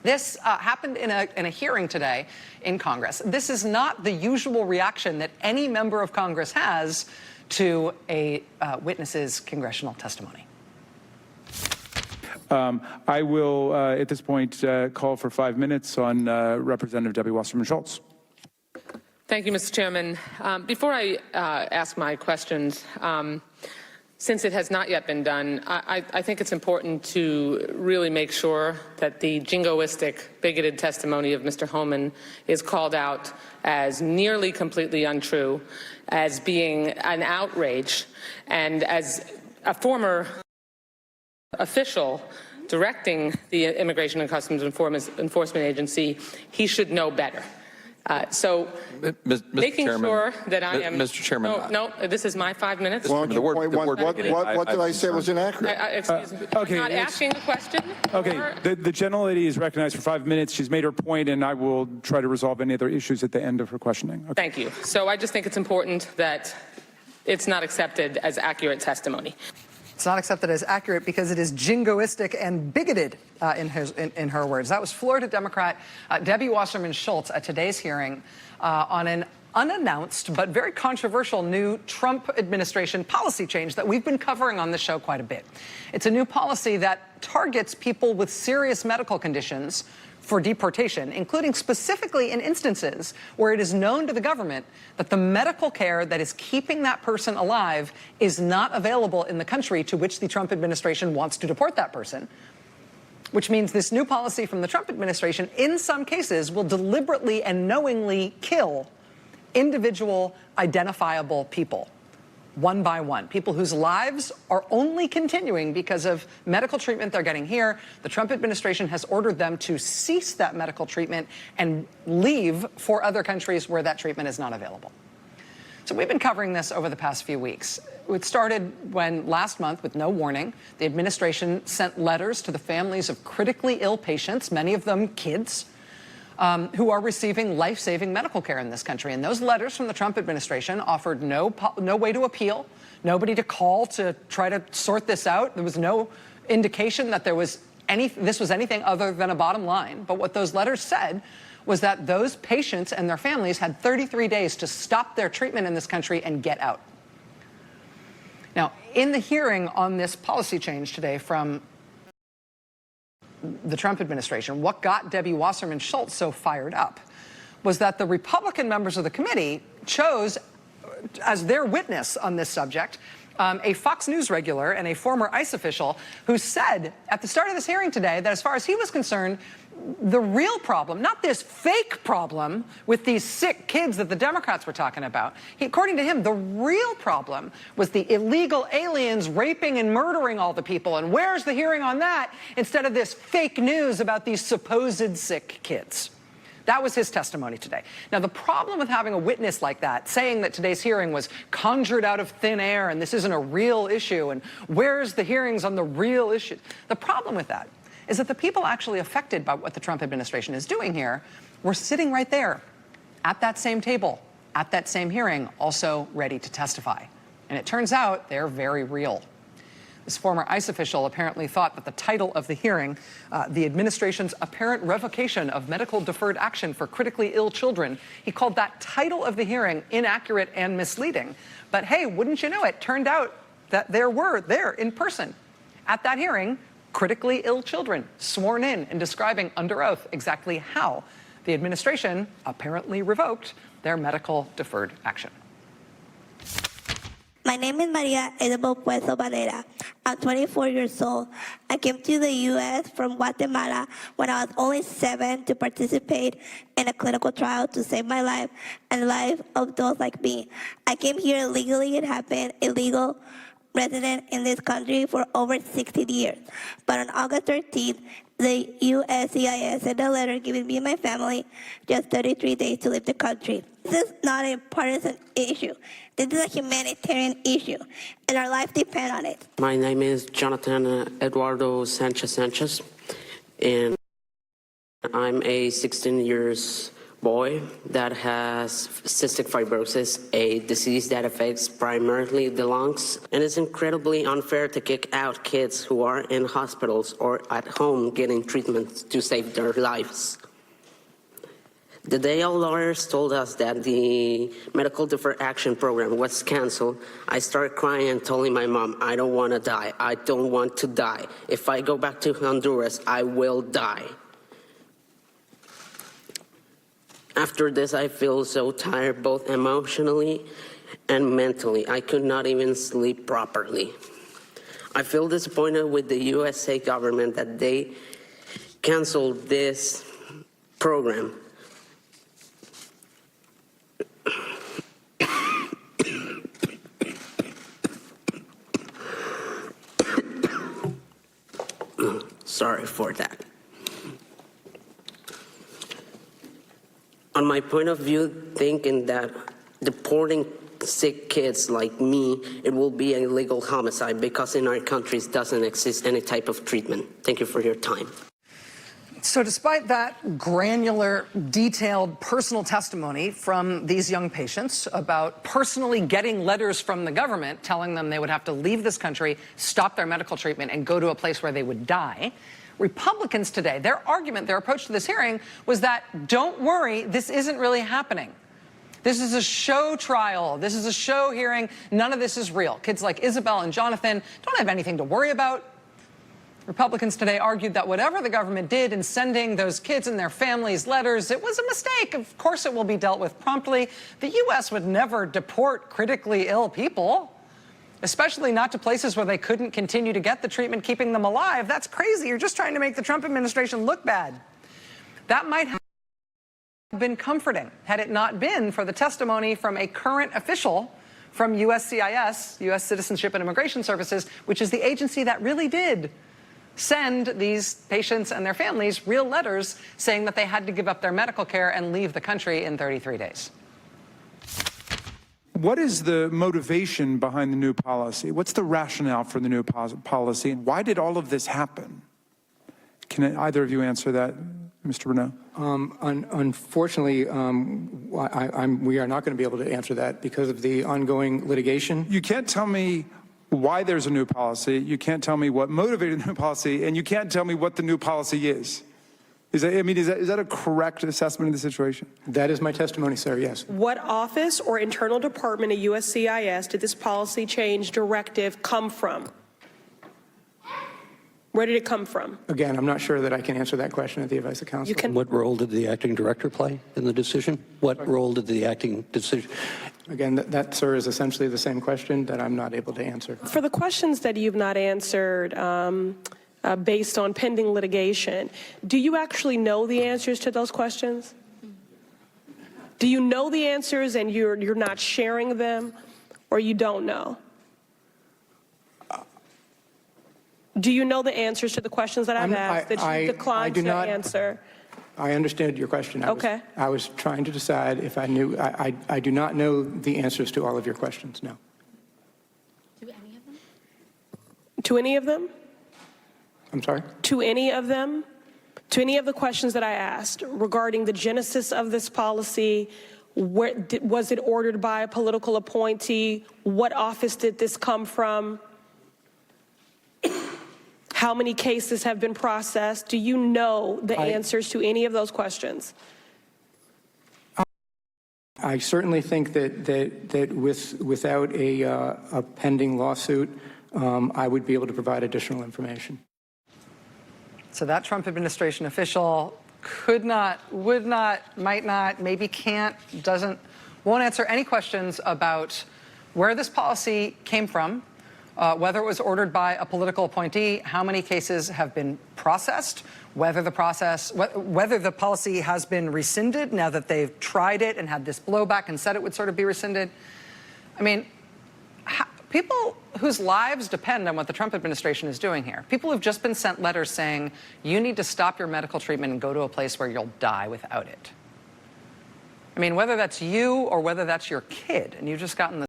This happened in a hearing today in Congress. This is not the usual reaction that any member of Congress has to a witness's congressional testimony. I will, at this point, call for 5 minutes on Representative Debbie Wasserman Schultz. Thank you, Mr. Chairman. Before I ask my questions, since it has not yet been done, I think it's important to really make sure that the jingoistic, bigoted testimony of Mr. Homan is called out as nearly completely untrue, as being an outrage, and as a former official directing the Immigration and Customs Enforcement Agency, he should know better. So, making sure that I am... Mr. Chairman. No, this is my 5 minutes. Well, what did I say was inaccurate? Excuse me. Okay, I'm not asking a question. Okay, the gentlelady is recognized for 5 minutes. She's made her point, and I will try to resolve any other issues at the end of her questioning. Okay. Thank you. So I just think it's important that it's not accepted as accurate testimony. It's not accepted as accurate because it is jingoistic and bigoted, in her words. That was Florida Democrat Debbie Wasserman Schultz at today's hearing on an unannounced but very controversial new Trump administration policy change that we've been covering on the show quite a bit. It's a new policy that targets people with serious medical conditions for deportation, including specifically in instances where it is known to the government that the medical care that is keeping that person alive is not available in the country to which the Trump administration wants to deport that person. Which means this new policy from the Trump administration, in some cases, will deliberately and knowingly kill individual identifiable people, one by one, people whose lives are only continuing because of medical treatment they're getting here. The Trump administration has ordered them to cease that medical treatment and leave for other countries where that treatment is not available. So we've been covering this over the past few weeks. It started when last month, with no warning, the administration sent letters to the families of critically ill patients, many of them kids, who are receiving life-saving medical care in this country. And those letters from the Trump administration offered no way to appeal, nobody to call to try to sort this out. There was no indication that this was anything other than a bottom line. But what those letters said was that those patients and their families had 33 days to stop their treatment in this country and get out. Now, in the hearing on this policy change today from the Trump administration, what got Debbie Wasserman Schultz so fired up was that the Republican members of the committee chose as their witness on this subject a Fox News regular and a former ICE official who said at the start of this hearing today that as far as he was concerned, the real problem, not this fake problem with these sick kids that the Democrats were talking about. According to him, the real problem was the illegal aliens raping and murdering all the people. And where's the hearing on that instead of this fake news about these supposed sick kids? That was his testimony today. Now, the problem with having a witness like that, saying that today's hearing was conjured out of thin air and this isn't a real issue, and where's the hearings on the real issue? The problem with that is that the people actually affected by what the Trump administration is doing here were sitting right there at that same table, at that same hearing, also ready to testify. And it turns out they're very real. This former ICE official apparently thought that the title of the hearing, the administration's apparent revocation of medical deferred action for critically ill children, he called that title of the hearing inaccurate and misleading. But hey, wouldn't you know it, turned out that there were there in person at that hearing critically ill children sworn in and describing under oath exactly how the administration apparently revoked their medical deferred action. My name is Maria Edebo Puezo Valera. I'm 24 years old. I came to the U.S. from Guatemala when I was only 7 to participate in a clinical trial to save my life and the life of those like me. I came here illegally and have been illegal resident in this country for over 60 years. But on August 13th, the USCIS sent a letter giving me and my family just 33 days to leave the country. This is not a partisan issue. This is a humanitarian issue, and our lives depend on it. My name is Jonathan Eduardo Sanchez, and I'm a 16 years boy that has cystic fibrosis, a disease that affects primarily the lungs, and it's incredibly unfair to kick out kids who are in hospitals or at home getting treatment to save their lives. The day our lawyers told us that the Medical Deferred Action Program was canceled, I started crying and telling my mom, I don't want to die. I don't want to die. If I go back to Honduras, I will die. After this, I feel so tired, both emotionally and mentally. I could not even sleep properly. I feel disappointed with the USA government that they canceled this program. Sorry for that. On my point of view, thinking that deporting sick kids like me, it will be a legal homicide because in our countries doesn't exist any type of treatment. Thank you for your time. So despite that granular, detailed, personal testimony from these young patients about personally getting letters from the government telling them they would have to leave this country, stop their medical treatment, and go to a place where they would die, Republicans today, their argument, their approach to this hearing was that, don't worry, this isn't really happening. This is a show trial. This is a show hearing. None of this is real. Kids like Isabel and Jonathan don't have anything to worry about. Republicans today argued that whatever the government did in sending those kids and their families letters, it was a mistake. Of course, it will be dealt with promptly. The U.S. would never deport critically ill people, especially not to places where they couldn't continue to get the treatment keeping them alive. That's crazy. You're just trying to make the Trump administration look bad. That might have been comforting had it not been for the testimony from a current official from USCIS, U.S. Citizenship and Immigration Services, which is the agency that really did send these patients and their families real letters saying that they had to give up their medical care and leave the country in 33 days. What is the motivation behind the new policy? What's the rationale for the new policy? And why did all of this happen? Can either of you answer that, Mr. Renaud? Unfortunately, we are not going to be able to answer that because of the ongoing litigation. You can't tell me why there's a new policy. You can't tell me what motivated the new policy, and you can't tell me what the new policy is. Is that a correct assessment of the situation? That is my testimony, sir, yes. What office or internal department of USCIS did this policy change directive come from? Where did it come from? Again, I'm not sure that I can answer that question at the advice of counsel. What role did the acting director play in the decision? What role did the acting decision? Again, that, sir, is essentially the same question that I'm not able to answer. For the questions that you've not answered based on pending litigation, do you actually know the answers to those questions? Do you know the answers and you're not sharing them, or you don't know? Do you know the answers to the questions that I've asked that you declined to answer? I understand your question. Okay. I was trying to decide if I knew. I do not know the answers to all of your questions, no. To any of them? To any of them? I'm sorry? To any of them? To any of the questions that I asked regarding the genesis of this policy, was it ordered by a political appointee? What office did this come from? How many cases have been processed? Do you know the answers to any of those questions? I certainly think that without a pending lawsuit, I would be able to provide additional information. So that Trump administration official could not, would not, might not, maybe can't, won't answer any questions about where this policy came from, whether it was ordered by a political appointee, how many cases have been processed, whether the policy has been rescinded now that they've tried it and had this blowback and said it would sort of be rescinded. I mean, people whose lives depend on what the Trump administration is doing here, people who've just been sent letters saying, you need to stop your medical treatment and go to a place where you'll die without it. I mean, whether that's you or whether that's your kid, and you've just gotten the